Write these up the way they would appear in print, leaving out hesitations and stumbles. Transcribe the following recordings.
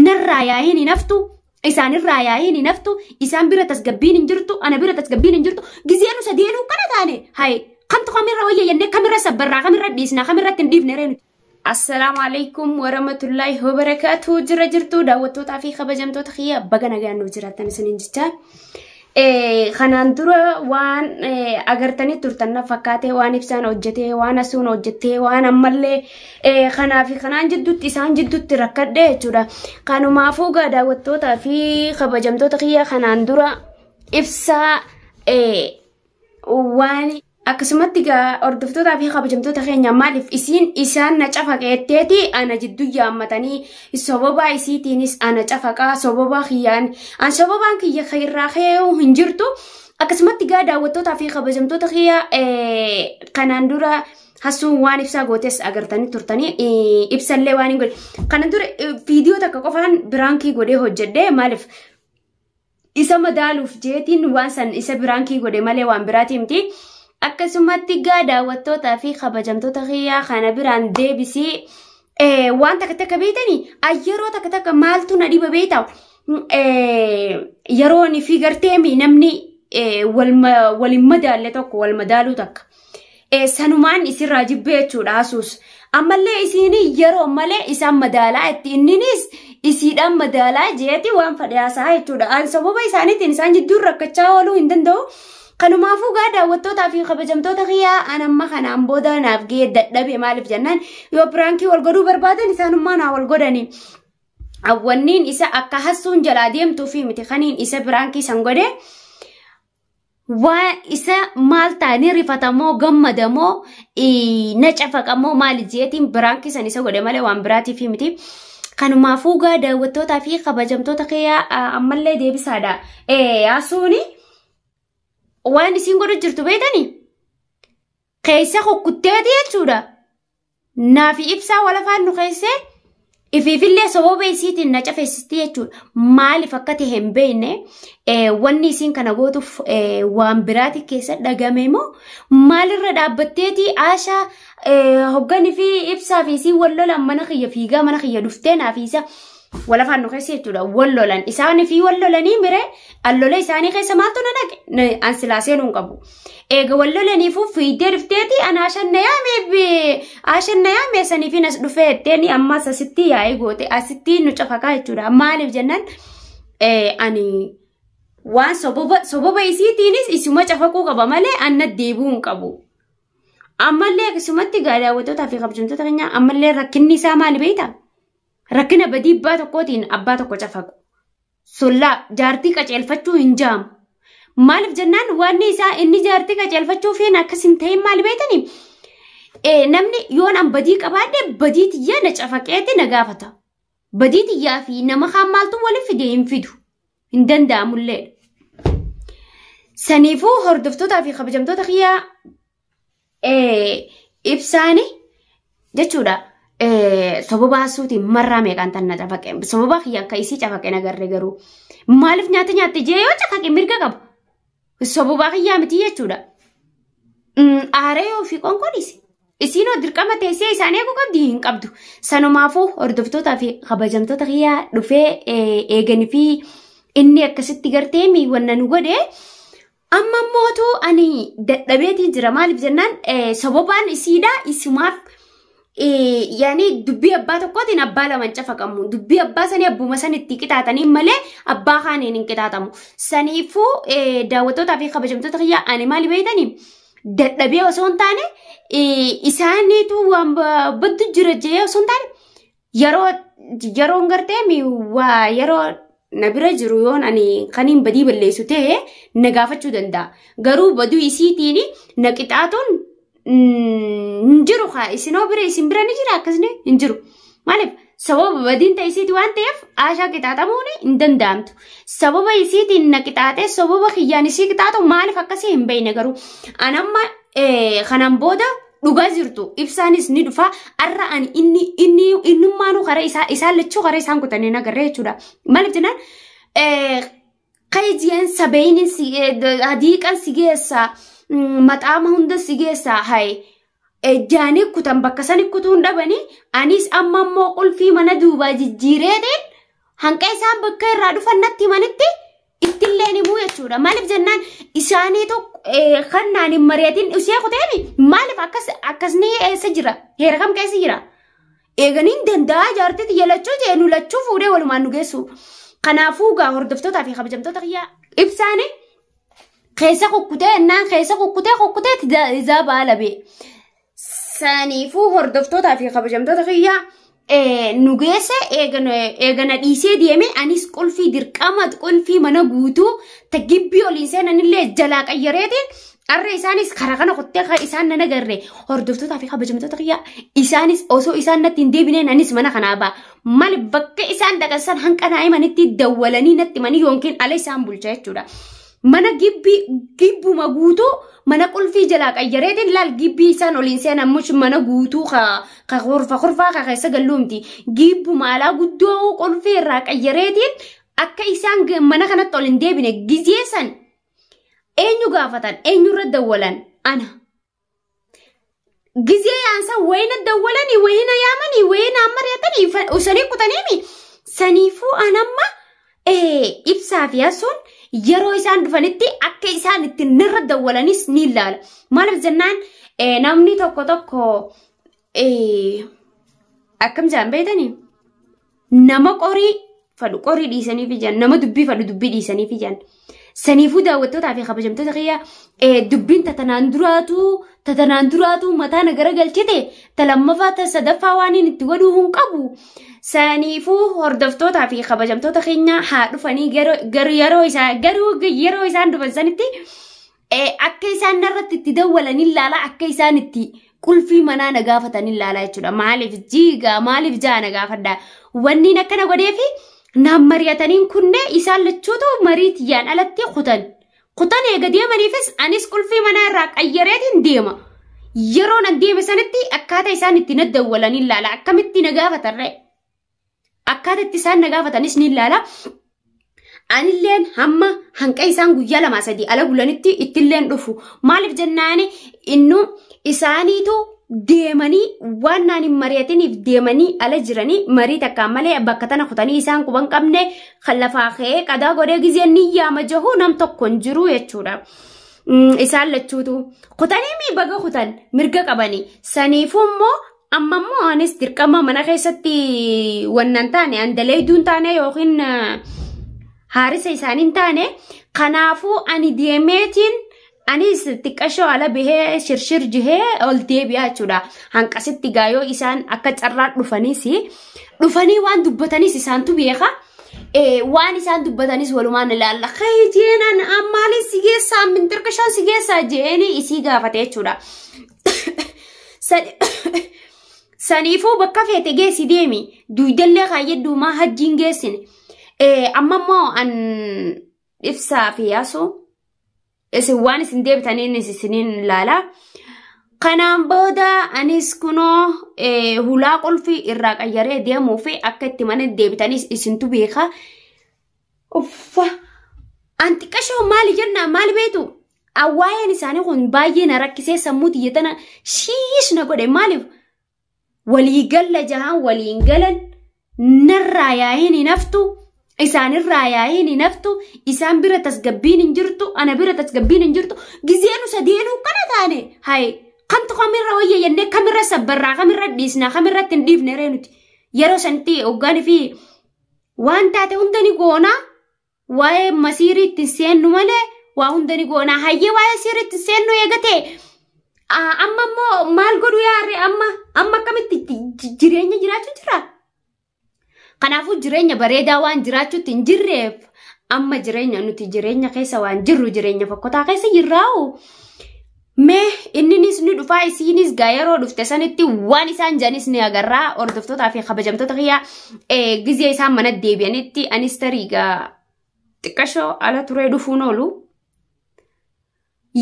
نراياين نفتو إسان الراياين نفتو إسان بيرة تسجبين انجرتو أنا بيرة تسجبين انجرتو جزيانو سدينو كنا تاني هاي قمت خميرة ويا يندك خميرة سبرة خميرة ديسنا خميرة تنديف نرين. السلام عليكم ورحمة الله وبركاته. جرجرتو داوتو تعفي خبجمتو تخيا بغنا جانو جراتنا سننجتا خنان درا وان اگرتني ترتنا فكاته وان ابسان وجته وان اسون وجته وان امله خنافي خنان جدوت اسان جدوت ركده جودا كانوا مافوغا داوتو تعفي خبجمتو تخيا خنان درا ابسا وان akkasumatti gaa ordoftoota fi kabajamtoota keenya maaliif isaan na cafaqeetteeti ana jiddu yaammatanii sababa isiitiinis ana cafaqaa sababa kiyyaan an sababaan kiyya khayraa khayuu hin jirtu akkasumatti gaa daawwattoota fi kabajamtoota kiyya kanaan dura hasuun waan ibsaa gootes agartanii turtanii ibsallee waan hin godhe kanaan dura viidiyoo takka qofaan biraankii godhee hojjedhe maaliif isa madaaluuf jeetiin waan san isa biraankii godhe malee waan biraati miti. akkasumatti gaa daawwattoota fi kabajamtoota kiyyaa kana biraan deebisii waan takka takka beeytanii yeroo takka takka maaltu na dhiba beeytaa yeroo ni fi garteemi namni walin madaalle tokko wal madaaluu takka sanumaan isirraa jibbee jechuudha asuus ammallee isiinii yeroo malee isaan madaalaa itti inninis isiidhaan madaalaa jeeti waan fadhiyaasaa jechuudha sababa isaaniitiin isaan jidduun rakkachaa ooluu hin danda'u. kanumaafu gaa daawwattoota fi kabajamtoota kiyyaa anamma kanaan booda naaf gee dadhabe maaliif jennaan yoo piraankii wal godhuu barbaadan isaanummaa naa wal godhanii awwanniin isa akka hasuun jalaa deemtuu fi miti kaniin isa piraankii san godhe waan isa maal taanii rifatamoo gammadamoo na cafaqamoo maali jeetiin piraankii san isa godhe malee waan biraatii fi miti. kanumaafu gaa daawwattoota fi kabajamtoota kiyyaa ammallee deebisaadha hasuuni. waan isin godhu jirtu beeytanii keessa kukkutteeti jechuudha naafi ibsaa walafaan nu keessee ifiifillee sababa isiitiin na cafeessisti jechuudha maaliif akka ta'e hin beekne wanni isin kana gootuuf waan biraati keessa dhagame moo maalirra dhaabbatteeti aashaa hogganii fi ibsaa fi isin wallolan mana kiyya fiigaa mana kiyya dhuftee naafi isa walafaan nu keessa jechuudha wallolan isaanii fi wallolanii mire allola isaanii keessa maaltu na dhaqe ansilaasee nuun qabu eega wallolaniifu fiidee dhufteeti ana ashanna yaame sanii fi nas dhufee etteeni ammas asitti yaa'ee goote asitti nu cafaqaa jechuudha maaliif jennaan ani waan sobaba isiitiinis isuma cafaquu qaba malee anna deebuu hin qabu ammallee akkasumatti gaa daawwattoota fi kabajamtoota keenya ammallee rakkinni isaa maali beektaa rakkina badii abbaa tokkootiin abbaa tokko cafaqu sullaa jaartii qaceelfachuu hin jaamu maaliif jennaan waan isaa inni jaartii qaceelfachuu fi akkas hin ta'in maali beektanii namni yoon an badii qabaadhe badii tiyyaa na cafaqeeti na gaafata badii tiyyaa fi nama kaan maaltu waliif fide hin fidu hin danda'amullee saniifuu hordoftootaa fi kabajamtoota kiyyaa ibsaani jechuudha. sababa hasuutiin marraa meeqaan tan na cafaqe sababa kiyya akka isii cafaqe nagarre garuu maaliif nyaatte jee yoo cafaqe mirga qabu sababa kiyyaa miti jechuudha aaree ofii qonqodhisi isiinoo dirqama teessee isaanii eeguu qabdi hin qabdu sanumaafuu hordoftootaa fi kabajamtoota kiyyaa dhufee eeganii fi inni akkasitti gartee miiwanna nu godhe amma mootuu ani dadhabeetiin jira maaliif jennaan sababaan isiidha isumaaf yaani dubbii abbaa tokkootiin abbaa lamaan cafaqamu dubbii abbaa sanii abbuma san itti qixaatanii malee abbaa kaaniin hin qixaatamu saniifuu daawwattootaa fi kabajamtoota kiyyaa ani maali beeytanii dadhabee osoo hin taane isaaniitu waan baddu jira jee osoo hin taane yeroon gartee waa yeroo na bira jiru yoon ani kaniin badii balleessu ta'e na gaafachuu danda'a garuu baduu isiitiin na qixaatuun Njiru haa isinoo bira isin bira ni jira akkasne njiru maaliif sababa badiin ta'e isiiti waan ta'eef aashaa qixaatamuun hin danda'amtu sababa isiitiin na qixaatee sababa kiyyaan isii qixaatu maaliif akkasii hin beekne garuu anamma kanaan booda dhugaa jirtu ibsaanis ni dhufa arra ani innummaanuu karaa isaan lachuu karaa isaan kutanii nagarree jechuudha maaliif jennaan qayyeen sabeeyni hadiiqan si geessaa maxaama hunda si geessaa hay jaanii kutan bakka sani kutuun dhabanii anis amma immoo qulfii mana duubaa jijjiireetiin hanqa isaan bakka irraa dhufannatti manitti ittillee ni muu jechuudha. Maaliif jennaan isaanii tokko kannaan hin mari'atin ishee kuteemi maaliif akkasni eessa jira? Heera kam keessa jira? Eeganiin danda'a jaartitti yalachuu jee nu lachuu fuudhee walumaan nu geessu. Kanaafuu gaa hordoftootaa fi kabajamtoota kiyyaa ibsaanii keessa kukkutee ennaan keessa kukkutee izaa baala bee. Saniifuu hordoftootaa fi kabajamtoota kiyyaa nu geesse eegana dhiisee deeme anis qulfii dirqama qulfii mana guutuu ta gibbii oliin seenanillee jalaa qayyareetiin arra isaanis karaa kana qottee isaan nan agarre hordoftootaa fi kabajamtoota kiyyaa isaanis osoo isaan natti hin deebineen anis mana kanaa ba'a. Maal bakka isaan dhaqan hanqa naa'imanitti dawwalanii natti manii yookiin ala isaan bulcha jechuudha. Mana gibbuma guutuu mana qulfii jalaa qayyareetiin laal gibbii isaan oliin seenan mush mana guutuu ka horfaa ka keessa galluumti. Gibbuma alaa guddoo qulfii irraa qayyareetiin akka isaan mana kanatti ol hin deebine gizeessan eenyu gaafatan eenyurra dawwalan ana. Gizee yaansa wayina dawwalanii wayina yaamanii wayina ammariyatanii usanii kutaniimi. Saniifuu anamma ibsaa fi asuun yeroo isaan dhufanitti akka isaan itti nirra dawwalanis ni ilaala. Maaliif jennaan namni tokko akkam jaan beeytanii nama qorii fadhu qorii dhiisanii fi jaan nama dubbii fadhu dubbii dhiisanii fi jaan. Saniifuu daawwattootaa fi kabajamtoota kiyyaa dubbiin tatanaan duraatu mataa nagara galchite talammafaa ta sadaffaa waan itti godhuu hin qabu. Saniifuu hordoftootaa fi kabajamtoota keenya haa dhufanii yeroo isaan dhufan sanitti akka isaan narratti itti dawwalan ilaala akka isaan itti qulfii manaa na gaafatan ilaala jechuudha. Maaliif jaa na gaafadha wanni akkana godheefi naan mari'ataniin kunne isaan lachuutu marii tiyyaan alatti kutan eega deemaniifis anis qulfii manaa irraa qayyareetiin deema. Yeroo nan deeme sanitti akkaataa isaan itti na dawwalan ilaala akkamitti na gaafatarre. Akkaataa itti isaan na gaafatanis ni ilaala. Anilleen hamma hanqa isaan guyyaa 2-3 ala bulanitti ittilleen dhufu. Maaliif jennaani innu isaaniitu deemanii waan naan hin mari'atiniif deemanii ala jiranii marii takkaan malee bakka tana kutanii isaan quban qabne kan lafaa ka'ee qadaa godhee gizeen ni yaama jahu nam tokko hin jiru jechuudha. Isaan lachuutu kutanii baga kutan mirga qabanii. Saniifuu immoo amma immoo anis dirqama mana keessatti wannan taane andaleeyduun taane yookiin haarisa isaaniin taane kanaafuu ani deemeetiin anis xiqqashoo ala bahee shirshir jihee ol deebi'aa jechuudha. Hanqasitti gaayoo isaan akka carraa dhufanii waan dubbatanis isaantu beeka. Waan isaan dubbatanis walumaan ilaalla. Jeenan ammaalis si geessaa mintirqashaan si geessaa jeeni isii gaafate jechuudha. Saniifuu bakka feete geessi deemi duydallee kaayyadduumaa hajjiin geessine. Amma immoo an ibsaa fi yaasuu isin waan isin deebitaniin isiniin ilaala. Kanaan booda anis kunoo hulaa qulfii irraa qayyaree deemuu fi akka itti mana deebitanis isintu beeka. Anti qashoo maali jenna maali beetu? Awwaayeen isaanii kun baay'ee na rakkisee sammuu tiyyatana shiish na godhe maaliif? Walii galla jahaan waliin galan narraa yaa'iin hin haftu. Isaanirraa yaa'iin hin haftu. Isaan bira tasgabbiin hin jirtu. Ana bira tasgabbiin hin jirtu. Gizeenu sadeenuu kana taane. Hayi kantu kamirra wayya jennee kamirra sabbarraa kamirra dhiisnaa kamirratti hin dhiifne reenuti. Yeroo sanitti hoggaanii fi waan taate hundani goonaa waa'ee masiirii ittiin seennu malee waa hundani goonaa. Hayyee waa'ee siirii ittiin seennu eegatee amma immoo maal godhu yaarre amma akkamitti jireenya jiraachuu jira. Kanaafuu jireenya bareedaa waan jiraachuutti hin jirreef amma jireenya keessa waan jirru jireenya fokkotaa keessa jirraa'u. Mee inninis ni dhufaa isiinis gaa yeroo dhufte sanitti waan isaan janis ni agarraa hordoftootaa fi kabajamtoota kiyyaa gizee isaan mana deebi'anitti anis tarii gaa xiqqashoo ala turee dhufuun oolu.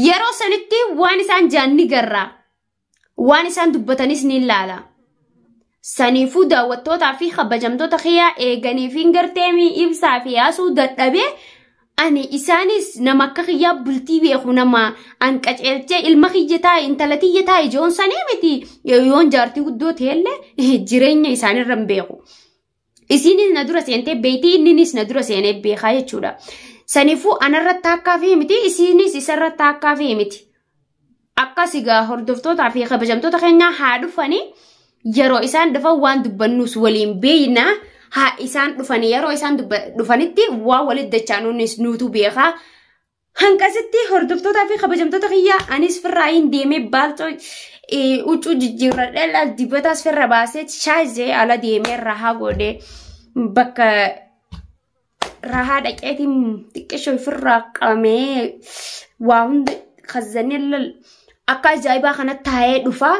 Yeroo sanitti waan isaan jaan ni garraa waan isaan dubbatanis ni ilaala. Saniifuu daawwattootaa fi kabajamtoota kiyyaa eeganii fi garteemii ibsaa fi yaasuu dadhabee ani isaanis nama akka kiyyaa bultii beeku nama an qaceelchee ilma kiyyataa intala tiyyataa ijoon sanii miti yoon jaartii guddoo ta'ellee jireenya isaanirra hin beeku. isinis na dura seente beeyti inninis na dura seene beekaa jechuudha. Saniifuu anarratti akka fi miti isinis isarratti akka fi miti. Akkasigaa hordoftootaa fi kabajamtoota keenya haa dhufanii yeroo isaan dhufan waan dubbannus waliin beeyna haa isaan dhufanii yeroo isaan dhufanitti waa walitti dachaanuunis nuutu beekaa. Hankasitti hordoftoota fi kabajamtoota kiyyaa anis firraayin deemee baaltoo uccuu jijjiirradhee laal dibatas firra baasee shaayizee ala deemee rahaa godhee bakka rahaa dhaqeetiin xiqqeeshoo firraa qabamee waa hunda khazanee akka ajaa'ibaa kanatti taa'ee dhufaa.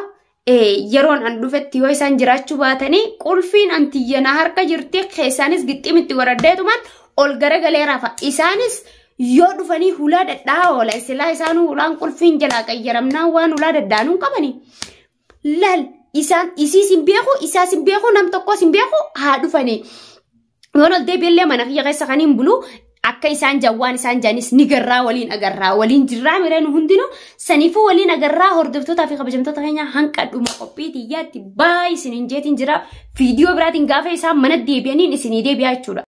Yeroon an dhufetti yoo isaan jiraachuu baatanii qulfiin antiyyanaa harka jirti keessaanis gixximitti waraddeetumaan ol garagalee rafa isaanis yoo dhufanii hulaa dadhaa oola silaa isaan hulaan qulfiin jalaa qayyaramnaa waan hulaa daddaanuu qabanii laal isaan isiis hin beeku isaas hin beeku nam tokkos hin beeku haa dhufanii yoon ol deebiillee mana kiyya keessa kaniin bulu akka isaan jawwaan isaan jaanis ni garraa waliin agarraa waliin jirraa mireen hundinuu saniifuu waliin agarraa hordoftootaa fi kabajamtoota keenya hanqa dhuma qophiitii yaatti baay'ee isiniin jeetiin jira viidiyoo biraatiin gaafa isaan mana deebi'aniin isinii deebi'aa jechuudha.